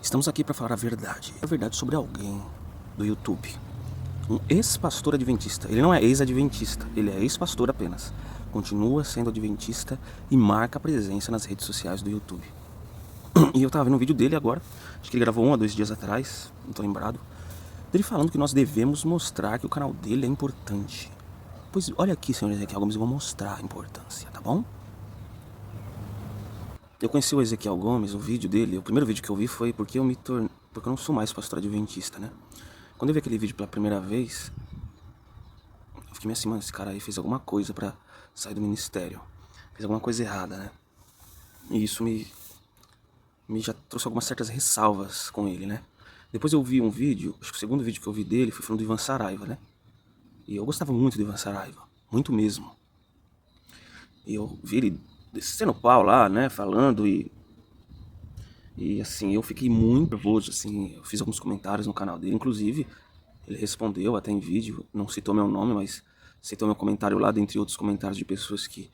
Estamos aqui para falar a verdade sobre alguém do YouTube. Um ex-pastor adventista. Ele não é ex-adventista, ele é ex-pastor apenas. Continua sendo adventista e marca presença nas redes sociais do YouTube. E eu tava vendo um vídeo dele agora, acho que ele gravou 1 a 2 dias atrás, não tô lembrado, dele falando que nós devemos mostrar que o canal dele é importante. Pois olha aqui, senhor Ezequiel Gomes, eu vou mostrar a importância, tá bom? Eu conheci o Ezequiel Gomes, o vídeo dele, o primeiro vídeo que eu vi foi porque porque eu não sou mais pastor adventista, né? Quando eu vi aquele vídeo pela primeira vez, eu fiquei meio assim, mano, esse cara aí fez alguma coisa pra sair do ministério. Fez alguma coisa errada, né? E isso me já trouxe algumas certas ressalvas com ele, né? Depois eu vi um vídeo, acho que o segundo vídeo que eu vi dele foi falando do Ivan Saraiva, né? E eu gostava muito do Ivan Saraiva, muito mesmo. E eu vi ele descendo o pau lá, né, falando e assim, eu fiquei muito nervoso, assim, eu fiz alguns comentários no canal dele, inclusive, ele respondeu até em vídeo, não citou meu nome, mas citou meu comentário lá, dentre outros comentários de pessoas que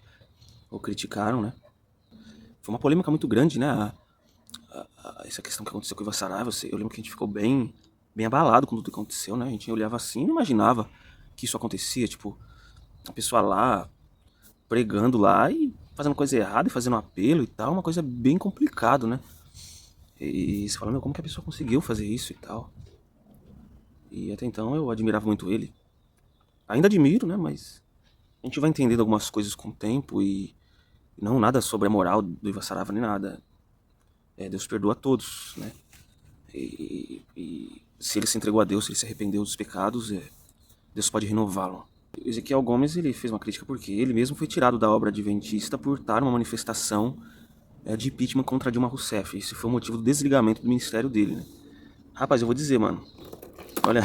o criticaram, né. Foi uma polêmica muito grande, né, essa questão que aconteceu com o Ivan Saraiva, eu lembro que a gente ficou bem abalado com tudo que aconteceu, né, a gente olhava assim e não imaginava que isso acontecia, tipo, a pessoa lá, pregando lá e fazendo coisa errada e fazendo apelo e tal, uma coisa bem complicado, né? E você fala, meu, como que a pessoa conseguiu fazer isso e tal? E até então eu admirava muito ele. Ainda admiro, né? Mas a gente vai entendendo algumas coisas com o tempo e não nada sobre a moral do Ivan Saraiva nem nada. Deus perdoa a todos, né? E se ele se entregou a Deus, se ele se arrependeu dos pecados, Deus pode renová-lo. O Ezequiel Gomes ele fez uma crítica porque ele mesmo foi tirado da obra adventista por estar numa manifestação de impeachment contra Dilma Rousseff. Esse foi o motivo do desligamento do ministério dele, né? Rapaz, eu vou dizer, mano. Olha,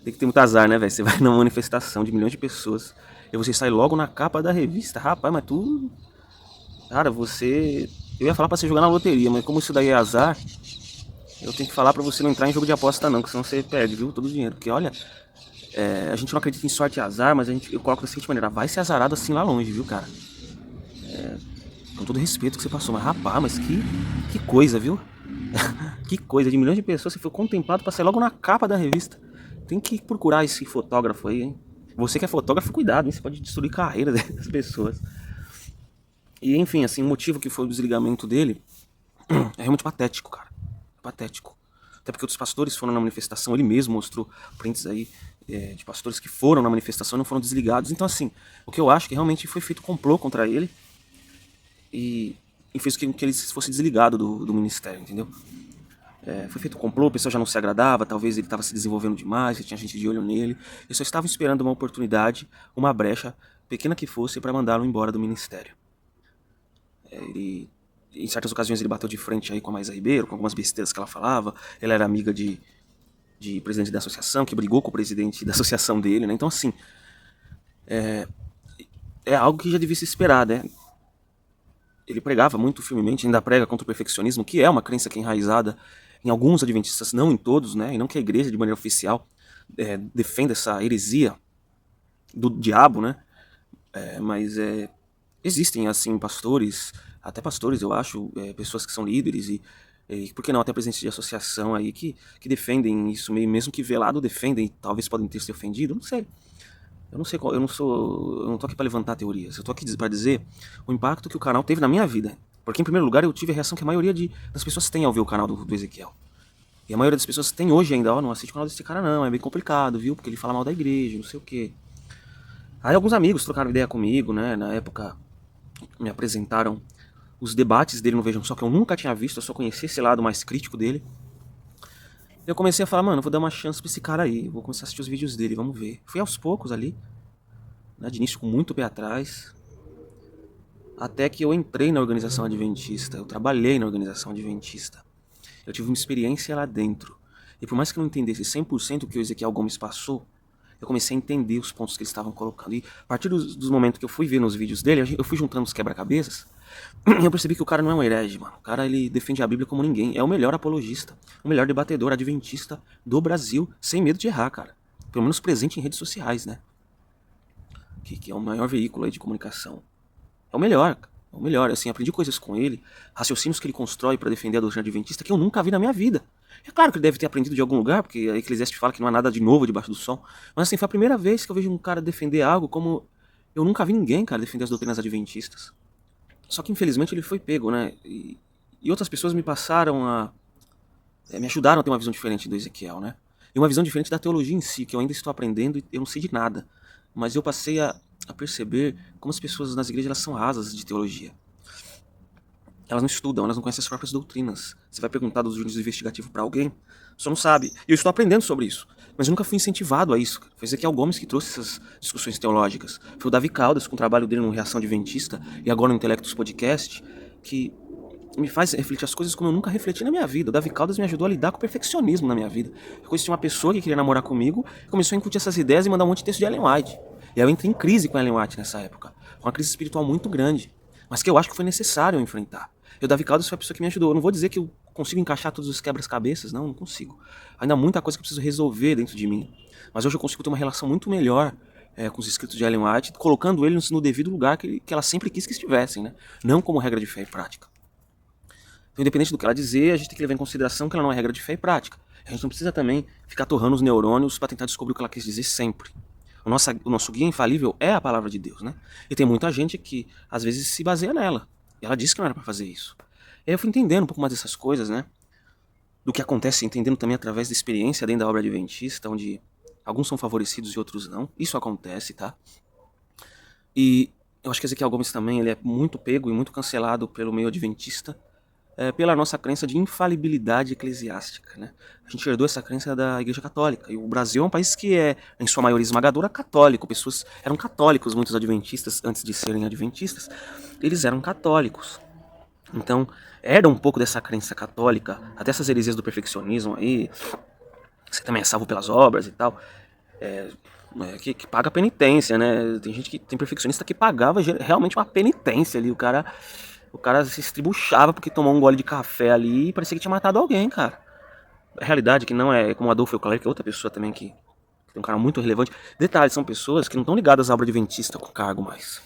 tem que ter muito azar, né, velho? Você vai numa manifestação de milhões de pessoas e você sai logo na capa da revista. Rapaz, mas tu... Cara, você... Eu ia falar pra você jogar na loteria, mas como isso daí é azar, eu tenho que falar pra você não entrar em jogo de aposta não, que senão você perde, viu? Todo o dinheiro. Porque, olha... a gente não acredita em sorte e azar, mas eu coloco da seguinte maneira, vai ser azarado assim lá longe, viu, cara? Com todo respeito que você passou, mas rapaz, mas que coisa, viu? Que coisa, de milhões de pessoas, você foi contemplado pra sair logo na capa da revista. Tem que procurar esse fotógrafo aí, hein? Você que é fotógrafo, cuidado, hein? Você pode destruir a carreira das pessoas. E enfim, assim, o motivo que foi o desligamento dele é realmente patético, cara. É patético. Até porque outros pastores foram na manifestação, ele mesmo mostrou prints aí de pastores que foram na manifestação e não foram desligados. Então, assim, o que eu acho que realmente foi feito complô contra ele e fez com que ele fosse desligado do ministério, entendeu? Foi feito complô, o pessoal já não se agradava, talvez ele estava se desenvolvendo demais, já tinha gente de olho nele. Eles só estavam esperando uma oportunidade, uma brecha, pequena que fosse, para mandá-lo embora do ministério. Em certas ocasiões ele bateu de frente aí com a Maísa Ribeiro, com algumas besteiras que ela falava. Ela era amiga de presidente da associação, que brigou com o presidente da associação dele, né? Então, assim, é algo que já devia se esperar, né? Ele pregava muito firmemente, ainda prega contra o perfeccionismo, que é uma crença que é enraizada em alguns adventistas, não em todos, né? E não que a igreja, de maneira oficial, defenda essa heresia do diabo, né? Mas existem, assim, pastores, até pastores, eu acho, pessoas que são líderes e por que não, até presidentes de associação aí que defendem isso, mesmo que velado defendem, talvez podem ter se ofendido, não sei. Eu não sei qual, eu não tô aqui pra levantar teorias, eu tô aqui pra dizer o impacto que o canal teve na minha vida. Porque em primeiro lugar eu tive a reação que a maioria das pessoas tem ao ver o canal do Ezequiel. E a maioria das pessoas tem hoje ainda, ó, não assiste o canal desse cara não, é bem complicado, viu? Porque ele fala mal da igreja, não sei o quê. Aí alguns amigos trocaram ideia comigo, né, na época me apresentaram os debates dele no Vejam Só, que eu nunca tinha visto, eu só conhecia esse lado mais crítico dele. Eu comecei a falar, mano, eu vou dar uma chance pra esse cara aí, vou começar a assistir os vídeos dele, vamos ver. Fui aos poucos ali, né, de início com muito pé atrás, até que eu entrei na organização adventista, eu trabalhei na organização adventista. Eu tive uma experiência lá dentro. E por mais que eu não entendesse 100% o que o Ezequiel Gomes passou, eu comecei a entender os pontos que eles estavam colocando. E a partir dos momentos que eu fui ver nos vídeos dele, eu fui juntando os quebra-cabeças, e eu percebi que o cara não é um herege, mano. O cara, ele defende a Bíblia como ninguém. É o melhor apologista, o melhor debatedor adventista do Brasil, sem medo de errar, cara. Pelo menos presente em redes sociais, né? Que é o maior veículo aí de comunicação. É o melhor. Ou melhor, assim, aprendi coisas com ele, raciocínios que ele constrói para defender a doutrina adventista que eu nunca vi na minha vida. É claro que ele deve ter aprendido de algum lugar, porque a Eclesiastes fala que não há nada de novo debaixo do sol. Mas assim, foi a primeira vez que eu vejo um cara defender algo como eu nunca vi ninguém, cara, defender as doutrinas adventistas. Só que infelizmente ele foi pego, né? E outras pessoas me passaram a... me ajudaram a ter uma visão diferente do Ezequiel, né? E uma visão diferente da teologia em si, que eu ainda estou aprendendo e eu não sei de nada. Mas eu passei a perceber como as pessoas nas igrejas elas são rasas de teologia. Elas não estudam, elas não conhecem as próprias doutrinas. Você vai perguntar dos juízos investigativos para alguém, só não sabe. E eu estou aprendendo sobre isso. Mas eu nunca fui incentivado a isso. Foi Ezequiel Gomes que trouxe essas discussões teológicas. Foi o Davi Caldas, com o trabalho dele no Reação Adventista e agora no Intelectus Podcast, que me faz refletir as coisas como eu nunca refleti na minha vida. O Davi Caldas me ajudou a lidar com o perfeccionismo na minha vida. Eu conheci uma pessoa que queria namorar comigo, começou a incutir essas ideias e mandar um monte de texto de Ellen White. E aí eu entrei em crise com Ellen White nessa época. Uma crise espiritual muito grande, mas que eu acho que foi necessário eu enfrentar. E o Davi Caldas foi a pessoa que me ajudou. Eu não vou dizer que eu consigo encaixar todos os quebra-cabeças, não consigo. Ainda há muita coisa que eu preciso resolver dentro de mim. Mas hoje eu consigo ter uma relação muito melhor com os escritos de Ellen White, colocando eles no devido lugar que ela sempre quis que estivessem, né? Não como regra de fé e prática. Então, independente do que ela dizer, a gente tem que levar em consideração que ela não é regra de fé e prática. A gente não precisa também ficar torrando os neurônios para tentar descobrir o que ela quis dizer sempre. O nosso guia infalível é a palavra de Deus, né? E tem muita gente que, às vezes, se baseia nela. E ela disse que não era para fazer isso. E aí eu fui entendendo um pouco mais dessas coisas, né? Do que acontece, entendendo também através da experiência dentro da obra adventista, onde alguns são favorecidos e outros não. Isso acontece, tá? E eu acho que Ezequiel Gomes também ele é muito pego e muito cancelado pelo meio adventista, pela nossa crença de infalibilidade eclesiástica, né? A gente herdou essa crença da Igreja Católica. E o Brasil é um país que é, em sua maioria esmagadora, católico. Pessoas eram católicos, muitos adventistas, antes de serem adventistas, eles eram católicos. Então, herda um pouco dessa crença católica, até essas heresias do perfeccionismo aí, você também é salvo pelas obras e tal, que paga penitência, né? Tem gente que tem perfeccionista que pagava realmente uma penitência ali, o cara se estribuchava porque tomou um gole de café ali e parecia que tinha matado alguém, cara. A realidade é que não é como o Adolfo Euclair, que é outra pessoa também que tem um cara muito relevante. Detalhe, são pessoas que não estão ligadas à obra adventista com cargo mais.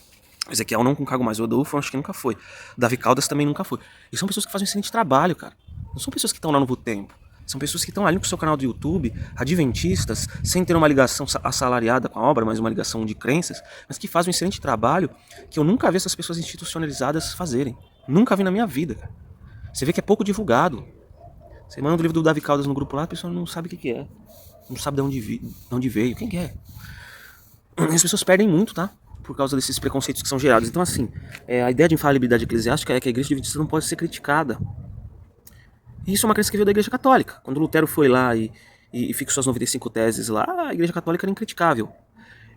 Ezequiel não com cargo mais, o Adolfo acho que nunca foi. Davi Caldas também nunca foi. E são pessoas que fazem um excelente trabalho, cara. Não são pessoas que estão lá no Novo Tempo. São pessoas que estão ali com o seu canal do YouTube, adventistas, sem ter uma ligação assalariada com a obra, mas uma ligação de crenças, mas que fazem um excelente trabalho que eu nunca vi essas pessoas institucionalizadas fazerem. Nunca vi na minha vida, cara. Você vê que é pouco divulgado. Você manda o livro do Davi Caldas no grupo lá, a pessoa não sabe o que é. Não sabe de onde veio, quem é. As pessoas perdem muito, tá? Por causa desses preconceitos que são gerados. Então, assim, a ideia de infalibilidade eclesiástica é que a igreja adventista não pode ser criticada. E isso é uma crença que veio da Igreja Católica. Quando Lutero foi lá e fixou as 95 teses lá, a Igreja Católica era incriticável.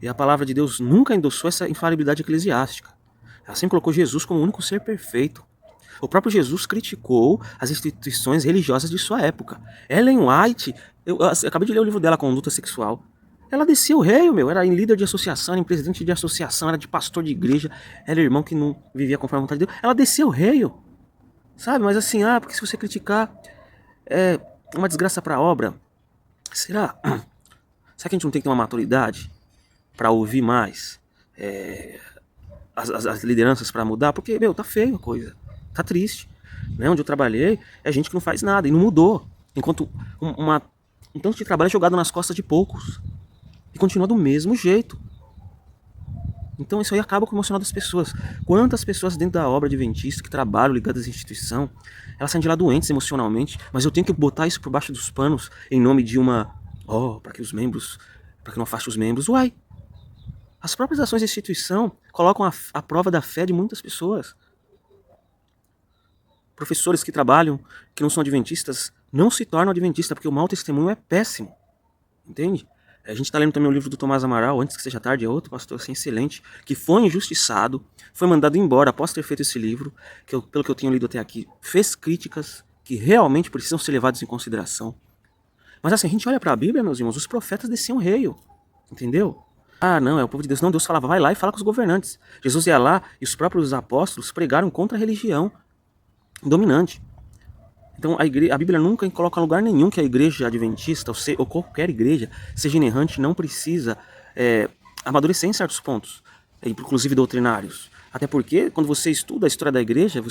E a palavra de Deus nunca endossou essa infalibilidade eclesiástica. Ela sempre colocou Jesus como o único ser perfeito. O próprio Jesus criticou as instituições religiosas de sua época. Ellen White, eu acabei de ler o livro dela, Conduta Sexual. Ela descia o rei, era em líder de associação, era em presidente de associação, era de pastor de igreja, era irmão que não vivia conforme a vontade de Deus. Ela descia o rei, sabe? Mas assim, porque se você criticar é uma desgraça para a obra, será? Será que a gente não tem que ter uma maturidade para ouvir mais as lideranças para mudar? Porque, tá feio a coisa, tá triste. Né? Onde eu trabalhei, é gente que não faz nada e não mudou. Enquanto um tanto de trabalho é jogado nas costas de poucos. E continua do mesmo jeito. Então isso aí acaba com o emocional das pessoas. Quantas pessoas dentro da obra adventista que trabalham ligadas à instituição, elas saem de lá doentes emocionalmente, mas eu tenho que botar isso por baixo dos panos em nome de para que não afaste os membros. Uai, as próprias ações da instituição colocam a prova da fé de muitas pessoas. Professores que trabalham, que não são adventistas, não se tornam adventistas, porque o mau testemunho é péssimo. Entende? A gente está lendo também o livro do Tomás Amaral, Antes que Seja Tarde, é outro pastor assim, excelente, que foi injustiçado, foi mandado embora após ter feito esse livro, pelo que eu tenho lido até aqui, fez críticas que realmente precisam ser levadas em consideração. Mas assim, a gente olha para a Bíblia, meus irmãos, os profetas desciam o rei, entendeu? Não, é o povo de Deus. Não, Deus falava, vai lá e fala com os governantes. Jesus ia lá e os próprios apóstolos pregaram contra a religião dominante. Então a Bíblia nunca coloca em lugar nenhum que a igreja adventista, ou qualquer igreja, seja inerrante, não precisa amadurecer em certos pontos, inclusive doutrinários. Até porque, quando você estuda a história da igreja,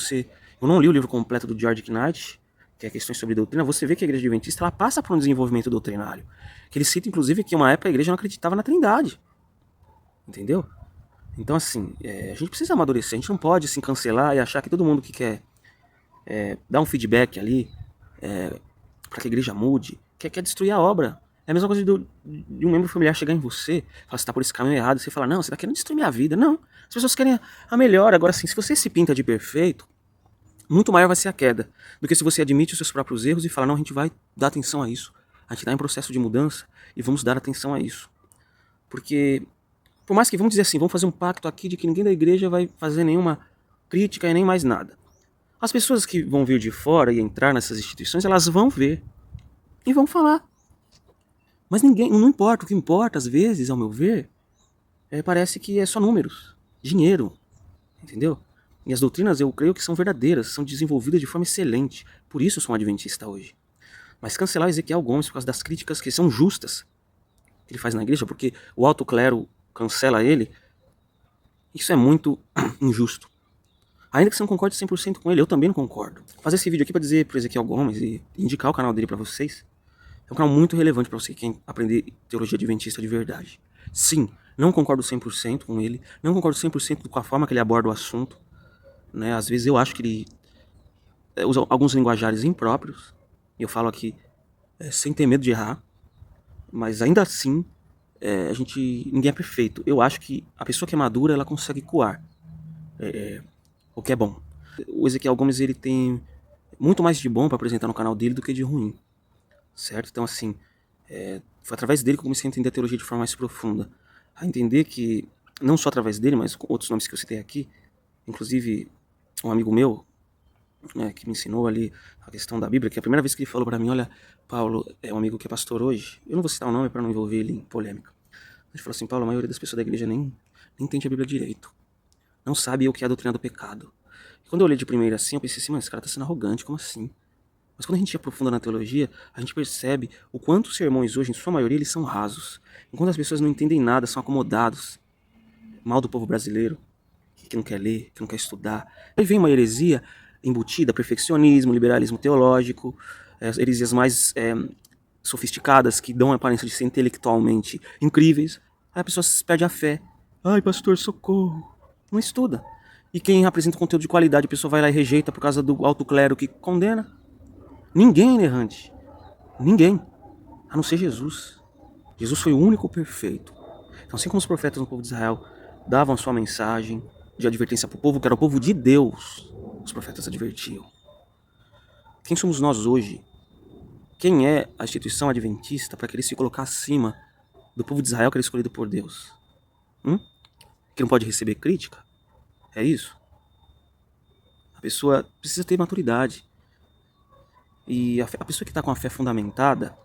eu não li o livro completo do George Knight, que é Questões sobre Doutrina, você vê que a igreja adventista ela passa por um desenvolvimento doutrinário. Que ele cita, inclusive, que uma época a igreja não acreditava na Trindade. Entendeu? Então, assim, a gente precisa amadurecer, a gente não pode assim, cancelar e achar que todo mundo que quer dar um feedback ali para que a igreja mude, quer destruir a obra. É a mesma coisa de um membro familiar chegar em você, falar, você tá por esse caminho errado, e você fala, não, você tá querendo destruir minha vida. Não, as pessoas querem a melhor. Agora, assim, se você se pinta de perfeito, muito maior vai ser a queda do que se você admite os seus próprios erros e fala, não, a gente vai dar atenção a isso. A gente está em processo de mudança e vamos dar atenção a isso. Porque, por mais que, vamos dizer assim, vamos fazer um pacto aqui de que ninguém da igreja vai fazer nenhuma crítica e nem mais nada. As pessoas que vão vir de fora e entrar nessas instituições, elas vão ver e vão falar. Mas ninguém, não importa, o que importa às vezes, ao meu ver, parece que é só números, dinheiro, entendeu? E as doutrinas eu creio que são verdadeiras, são desenvolvidas de forma excelente. Por isso eu sou um adventista hoje. Mas cancelar Ezequiel Gomes por causa das críticas que são justas que ele faz na igreja, porque o alto clero cancela ele, isso é muito injusto. Ainda que você não concorde 100% com ele, eu também não concordo. Fazer esse vídeo aqui para dizer pro Ezequiel Gomes e indicar o canal dele para vocês, é um canal muito relevante para você que quer aprender teologia adventista de verdade. Sim, não concordo 100% com ele, não concordo 100% com a forma que ele aborda o assunto, né? Às vezes eu acho que ele usa alguns linguajares impróprios, e eu falo aqui sem ter medo de errar, mas ainda assim, ninguém é perfeito. Eu acho que a pessoa que é madura, ela consegue coar o que é bom. O Ezequiel Gomes, ele tem muito mais de bom para apresentar no canal dele do que de ruim, certo? Então, assim, foi através dele que eu comecei a entender a teologia de forma mais profunda. A entender que, não só através dele, mas com outros nomes que eu citei aqui, inclusive um amigo meu, que me ensinou ali a questão da Bíblia, que a primeira vez que ele falou para mim, olha, Paulo, é um amigo que é pastor hoje, eu não vou citar o nome para não envolver ele em polêmica. Ele falou assim, Paulo, a maioria das pessoas da igreja nem entende a Bíblia direito. Não sabe o que é a doutrina do pecado. E quando eu olhei de primeira assim, eu pensei assim, mas esse cara tá sendo arrogante, como assim? Mas quando a gente aprofunda na teologia, a gente percebe o quanto os sermões hoje, em sua maioria, eles são rasos. Enquanto as pessoas não entendem nada, são acomodados. Mal do povo brasileiro, que não quer ler, que não quer estudar. Aí vem uma heresia embutida, perfeccionismo, liberalismo teológico, heresias mais sofisticadas, que dão a aparência de ser intelectualmente incríveis. Aí a pessoa perde a fé. Ai, pastor, socorro. Não estuda. E quem apresenta conteúdo de qualidade, a pessoa vai lá e rejeita por causa do alto clero que condena. Ninguém é errante. Ninguém. A não ser Jesus. Jesus foi o único perfeito. Então, assim como os profetas no povo de Israel davam a sua mensagem de advertência para o povo, que era o povo de Deus, os profetas advertiam. Quem somos nós hoje? Quem é a instituição adventista para querer se colocar acima do povo de Israel que era escolhido por Deus? Que não pode receber crítica? É isso? A pessoa precisa ter maturidade. E a pessoa que está com a fé fundamentada,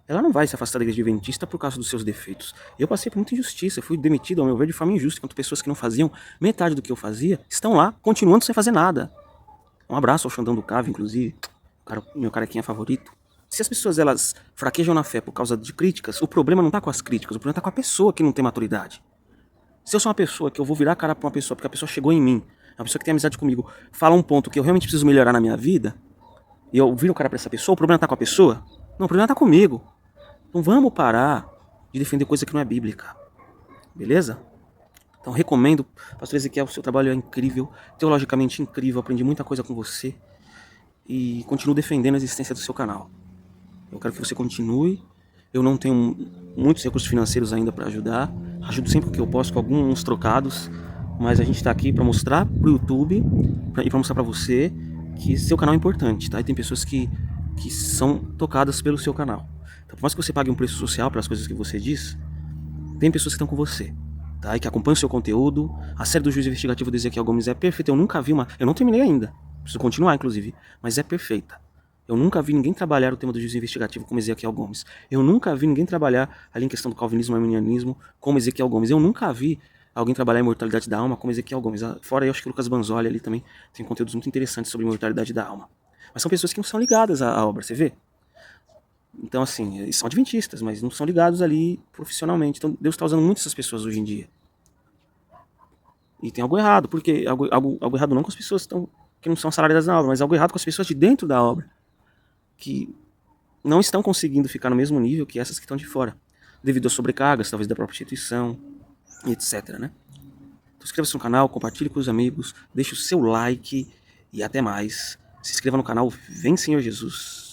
ela não vai se afastar da igreja adventista por causa dos seus defeitos. Eu passei por muita injustiça, eu fui demitido, ao meu ver, de forma injusta, enquanto pessoas que não faziam metade do que eu fazia estão lá, continuando sem fazer nada. Um abraço ao Xandão do Cave, inclusive, meu carequinha favorito. Se as pessoas elas fraquejam na fé por causa de críticas, o problema não está com as críticas, o problema está com a pessoa que não tem maturidade. Se eu sou uma pessoa que eu vou virar a cara pra uma pessoa porque a pessoa chegou em mim, uma pessoa que tem amizade comigo, fala um ponto que eu realmente preciso melhorar na minha vida, e eu viro o cara pra essa pessoa, o problema tá com a pessoa? Não, o problema tá comigo. Não vamos parar de defender coisa que não é bíblica. Beleza? Então recomendo, pastor Ezequiel, o seu trabalho é incrível, teologicamente incrível, aprendi muita coisa com você e continuo defendendo a existência do seu canal. Eu quero que você continue. Eu não tenho muitos recursos financeiros ainda para ajudar. Ajudo sempre que eu posso com alguns trocados, mas a gente está aqui para mostrar pro YouTube e para mostrar para você que seu canal é importante, tá? E tem pessoas que são tocadas pelo seu canal. Então, por mais que você pague um preço social pelas coisas que você diz, tem pessoas que estão com você, tá? E que acompanham o seu conteúdo. A série do Juiz Investigativo do Ezequiel Gomes é perfeita. Eu nunca vi uma... Eu não terminei ainda. Preciso continuar, inclusive. Mas é perfeita. Eu nunca vi ninguém trabalhar o tema do juízo investigativo como Ezequiel Gomes. Eu nunca vi ninguém trabalhar ali em questão do calvinismo e arminianismo como Ezequiel Gomes. Eu nunca vi alguém trabalhar a imortalidade da alma como Ezequiel Gomes. Fora eu acho que o Lucas Banzoli ali também tem conteúdos muito interessantes sobre a imortalidade da alma. Mas são pessoas que não são ligadas à obra, você vê? Então assim, eles são adventistas, mas não são ligados ali profissionalmente. Então Deus está usando muito essas pessoas hoje em dia. E tem algo errado, porque algo errado não com as pessoas que não são assalariadas na obra, mas algo errado com as pessoas de dentro da obra, que não estão conseguindo ficar no mesmo nível que essas que estão de fora, devido a sobrecargas, talvez da própria instituição, etc, né? Então inscreva-se no canal, compartilhe com os amigos, deixe o seu like e até mais. Se inscreva no canal. Vem, Senhor Jesus.